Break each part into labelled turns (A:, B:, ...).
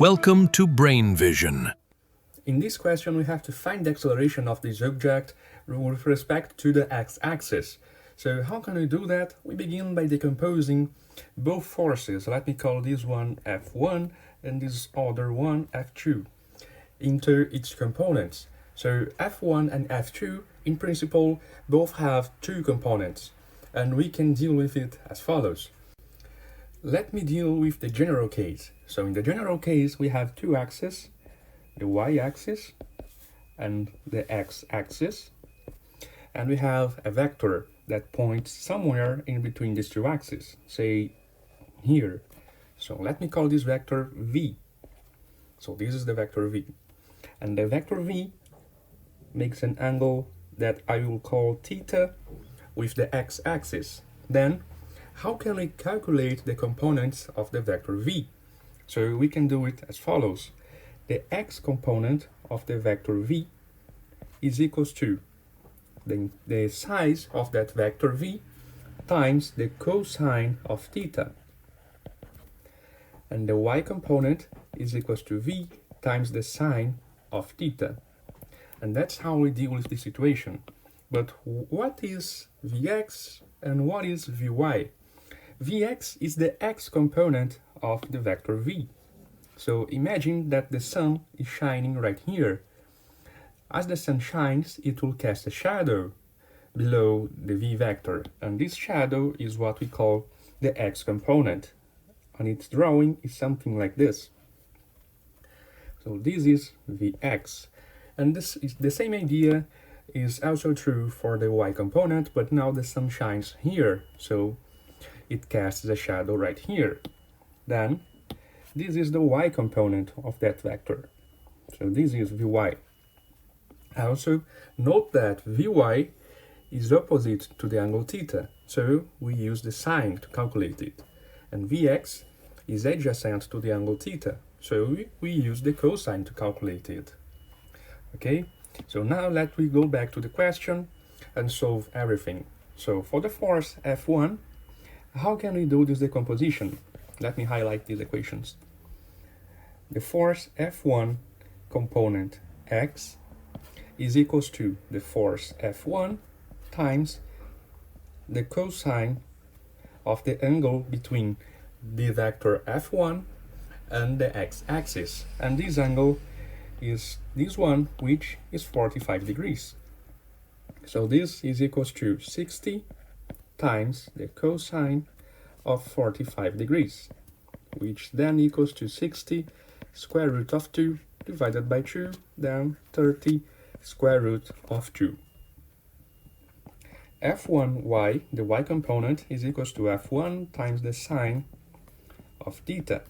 A: Welcome to Brain Vision.
B: In this question, we have to find the acceleration of this object with respect to the x-axis. So how can we do that? We begin by decomposing both forces. Let me call this one F1 and this other one F2 into its components. So F1 and F2, in principle, both have two components, and we can deal with it as follows. Let me deal with the general case. So in the general case, we have two axes, the y-axis and the x-axis, and we have a vector that points somewhere in between these two axes, say here. So let me call this vector v. So this is the vector v, and the vector v makes an angle that I will call theta with the x-axis. Then how can we calculate the components of the vector v? So we can do it as follows. The x component of the vector v is equals to the size of that vector v times the cosine of theta. And the y component is equals to v times the sine of theta. And that's how we deal with the situation. But what is vx and what is vy? Vx is the x component of the vector v. So imagine that the sun is shining right here. As the sun shines, it will cast a shadow below the v vector, and this shadow is what we call the x component. And its drawing is something like this. So this is vx. And this is the same idea is also true for the y component, but now the sun shines here, so it casts a shadow right here. Then this is the y component of that vector. So this is vy. Also note that vy is opposite to the angle theta, so we use the sine to calculate it. And vx is adjacent to the angle theta, so we use the cosine to calculate it. Okay, so now let me go back to the question and solve everything. So for the force F1, how can we do this decomposition? Let me highlight these equations. The force F1 component x is equals to the force F1 times the cosine of the angle between the vector F1 and the x-axis. And this angle is this one, which is 45 degrees. So this is equals to 60 times the cosine of 45 degrees, which then equals to 60 square root of 2 divided by 2, then 30 square root of 2. F1y, the y component, is equals to F1 times the sine of theta,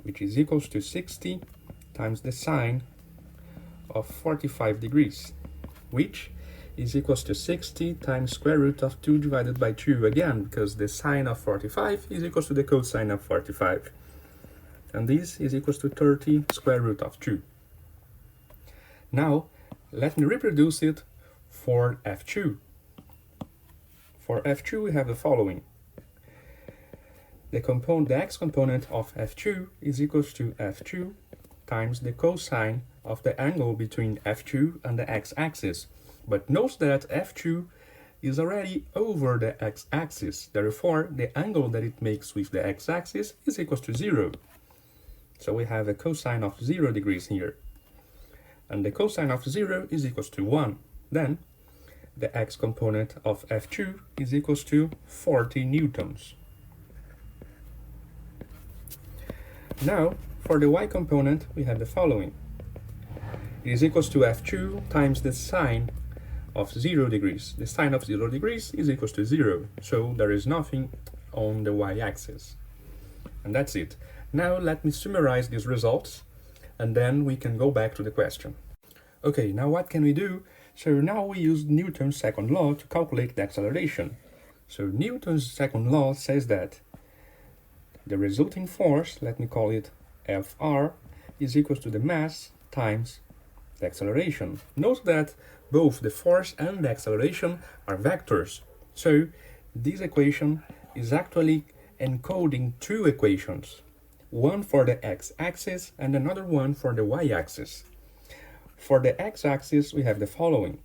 B: which is equals to 60 times the sine of 45 degrees, which is equals to 60 times square root of 2 divided by 2 again, because the sine of 45 is equals to the cosine of 45. And this is equals to 30 square root of 2. Now, let me reproduce it for F2. For F2, we have the following. The x component of F2 is equals to F2 times the cosine of the angle between F2 and the x-axis. But note that F2 is already over the x-axis, therefore the angle that it makes with the x-axis is equals to 0. So we have a cosine of 0 degrees here. And the cosine of 0 is equals to 1. Then the x component of F2 is equals to 40 newtons. Now, for the y component, we have the following. It is equals to F2 times the sine of 0 degrees. The sine of 0 degrees is equals to 0, so there is nothing on the y-axis. And that's it. Now let me summarize these results, and then we can go back to the question. Okay, now what can we do? So now we use Newton's second law to calculate the acceleration. So Newton's second law says that the resulting force, let me call it Fr, is equals to the mass times the acceleration. Note that both the force and the acceleration are vectors. So this equation is actually encoding two equations. one for the x-axis and another one for the y-axis. For the x-axis, we have the following.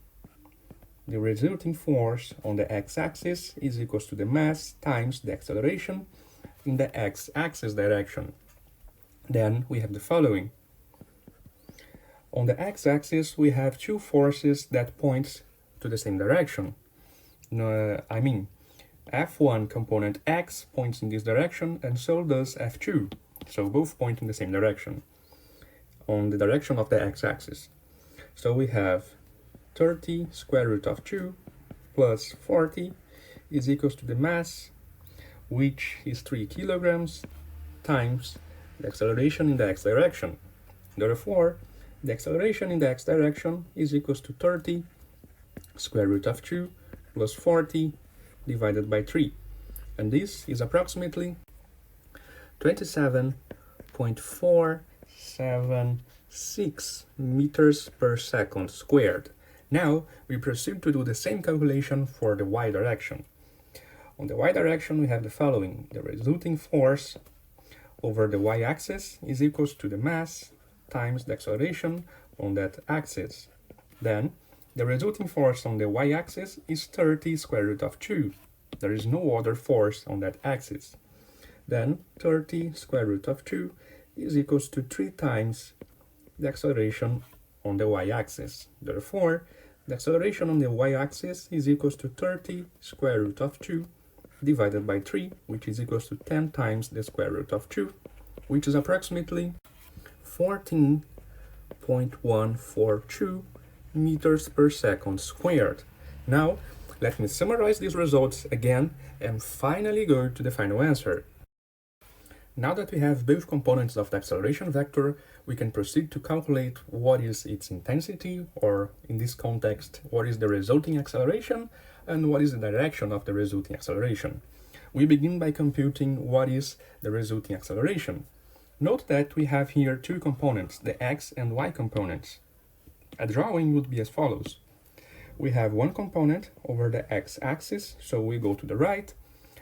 B: The resulting force on the x-axis is equal to the mass times the acceleration in the x-axis direction. Then we have the following. On the x-axis, we have two forces that point to the same direction. F1 component x points in this direction, and so does F2. So both point in the same direction, on the direction of the x-axis. So we have 30 square root of 2 plus 40 is equal to the mass, which is 3 kilograms, times the acceleration in the x direction. Therefore, the acceleration in the x direction is equal to 30 square root of 2 plus 40 divided by 3. And this is approximately 27.476 meters per second squared. Now, we proceed to do the same calculation for the y direction. On the y direction, we have the following. The resulting force over the y-axis is equal to the mass times the acceleration on that axis. Then, the resulting force on the y-axis is 30 square root of 2. There is no other force on that axis. Then, 30 square root of 2 is equal to 3 times the acceleration on the y-axis. Therefore, the acceleration on the y-axis is equal to 30 square root of 2 divided by 3, which is equal to 10 times the square root of 2, which is approximately 14.142 meters per second squared. Now, let me summarize these results again and finally go to the final answer. Now that we have both components of the acceleration vector, we can proceed to calculate what is its intensity, or in this context, what is the resulting acceleration, and what is the direction of the resulting acceleration. We begin by computing what is the resulting acceleration. Note that we have here two components, the x and y components. A drawing would be as follows. We have one component over the x-axis, so we go to the right,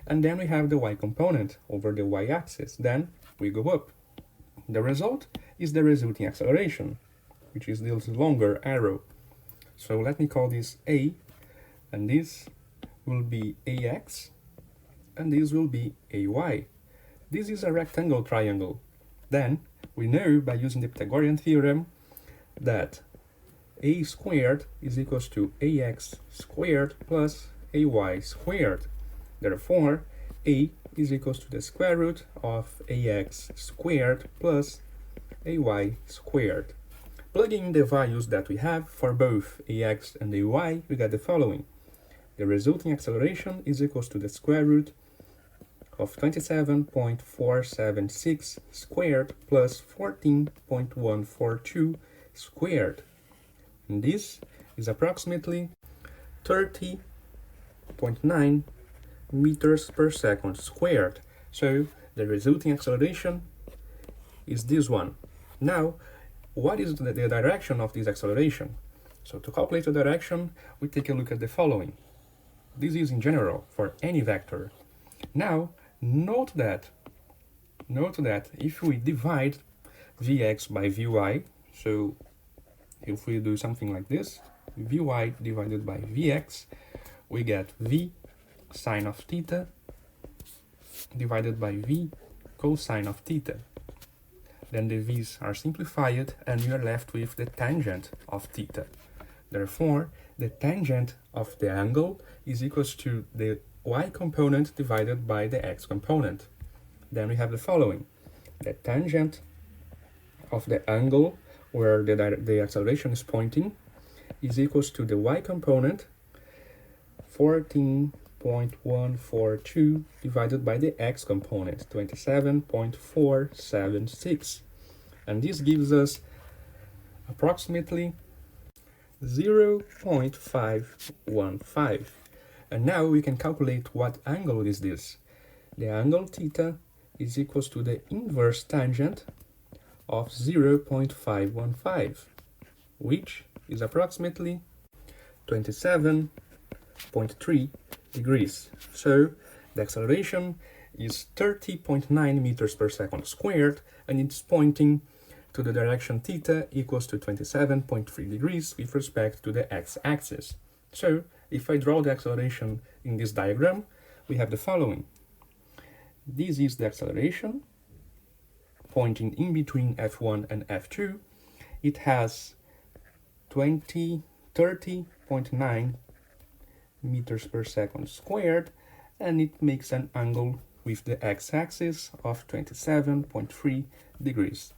B: and then we have the y component over the y-axis, then we go up. The result is the resulting acceleration, which is this longer arrow. So let me call this A, and this will be AX, and this will be AY. This is a rectangle triangle. Then we know by using the Pythagorean theorem that A squared is equal to AX squared plus AY squared. Therefore, A is equal to the square root of AX squared plus AY squared. Plugging in the values that we have for both AX and AY, we get the following. The resulting acceleration is equal to the square root of 27.476 squared plus 14.142 squared. And this is approximately 30.9 meters per second squared. So the resulting acceleration is this one. Now, what is the direction of this acceleration? So to calculate the direction, we take a look at the following. This is in general for any vector. Now, note that if we divide Vx by Vy, so if we do something like this, Vy divided by Vx, we get V sine of theta divided by V cosine of theta. Then the V's are simplified and we are left with the tangent of theta. Therefore, the tangent of the angle is equal to the y component divided by the x component. Then we have the following. The tangent of the angle where the acceleration is pointing is equal to the y component 14.142 divided by the x component 27.476, and this gives us approximately 0.515. And now we can calculate what angle is this. The angle theta is equal to the inverse tangent of 0.515, which is approximately 27.3 degrees. So the acceleration is 30.9 meters per second squared, and it's pointing to the direction theta equals to 27.3 degrees with respect to the x-axis. So, if I draw the acceleration in this diagram, we have the following. This is the acceleration, pointing in between F1 and F2. It has 30.9 meters per second squared, and it makes an angle with the x-axis of 27.3 degrees.